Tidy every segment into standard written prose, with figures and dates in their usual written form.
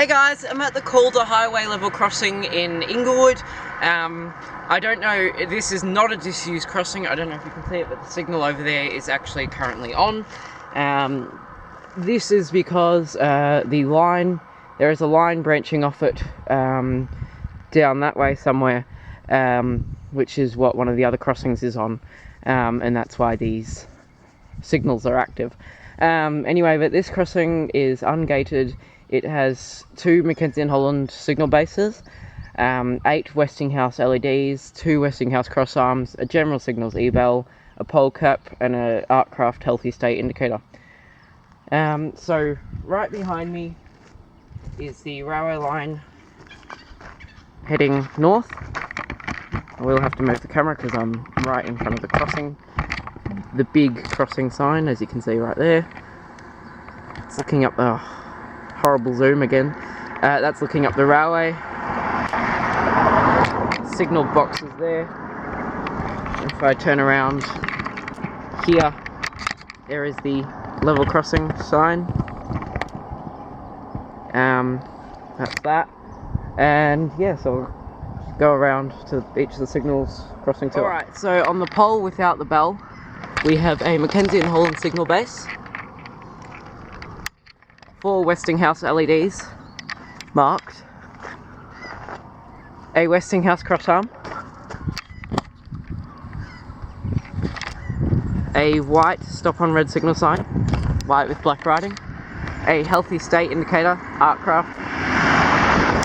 Hey guys, I'm at the Calder Highway level crossing in Inglewood. I don't know, this is not a disused crossing, I don't know if you can see it, but the signal over there is actually currently on. This is because there is a line branching off it down that way somewhere, which is what one of the other crossings is on, and that's why these signals are active. Anyway, but this crossing is ungated. It has 2 McK&H Holland signal bases, 8 Westinghouse LEDs, 2 Westinghouse Crossarms, a general signals e-bell, a pole cap, and an Artcraft healthy state indicator. So right behind me is the railway line heading north. I will have to move the camera because I'm right in front of the crossing. The big crossing sign, as you can see right there. It's looking up the horrible zoom again. That's looking up the railway. Signal box is there. If I turn around here, there is the level crossing sign. That's that. And yeah, so I'll go around to each of the signals crossing to. Alright, so on the pole without the bell, we have a McK&H Holland signal base, 4 Westinghouse LEDs marked, a Westinghouse Crossarm, a white stop on red signal sign, white with black writing, a healthy state indicator, Artcraft,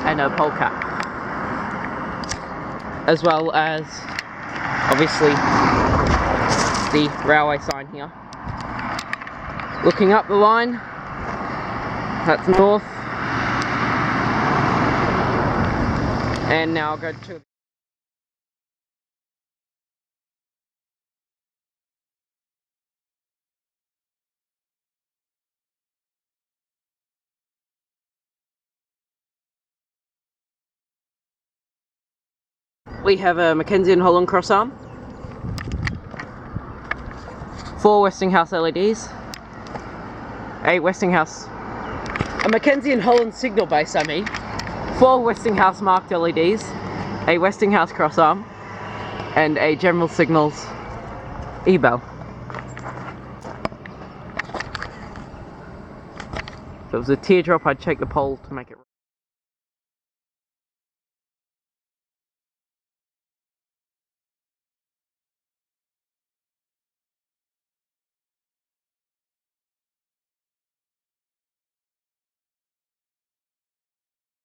and a pole cap, as well as obviously the railway sign here. Looking up the line, that's north, and now I'll go to we have a McK&H Holland Crossarm, 4 Westinghouse LEDs, a McK&H Holland signal base, 4 Westinghouse marked LEDs, a Westinghouse Crossarm, and a general signals e-bell. If it was a teardrop, I'd shake the pole to make it.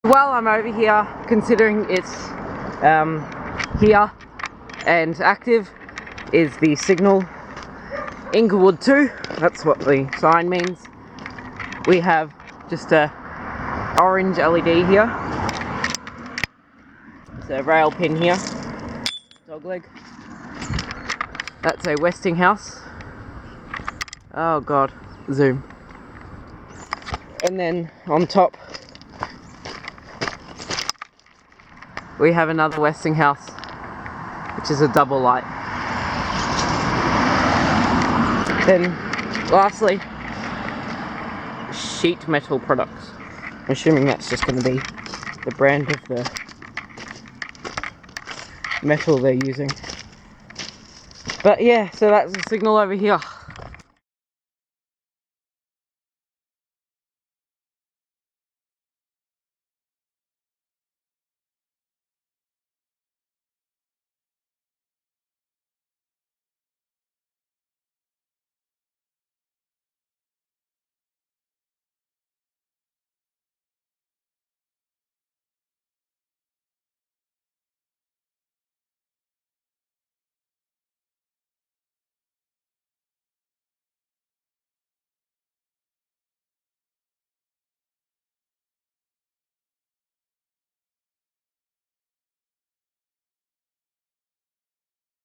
While I'm over here, considering it's here and active, is the signal Inglewood 2. That's what the sign means. We have just a orange LED here. It's a rail pin here. Dogleg. That's a Westinghouse. Oh god, zoom. And then on top we have another Westinghouse, which is a double light. Then, lastly, sheet metal products. I'm assuming that's just going to be the brand of the metal they're using. But yeah, so that's the signal over here.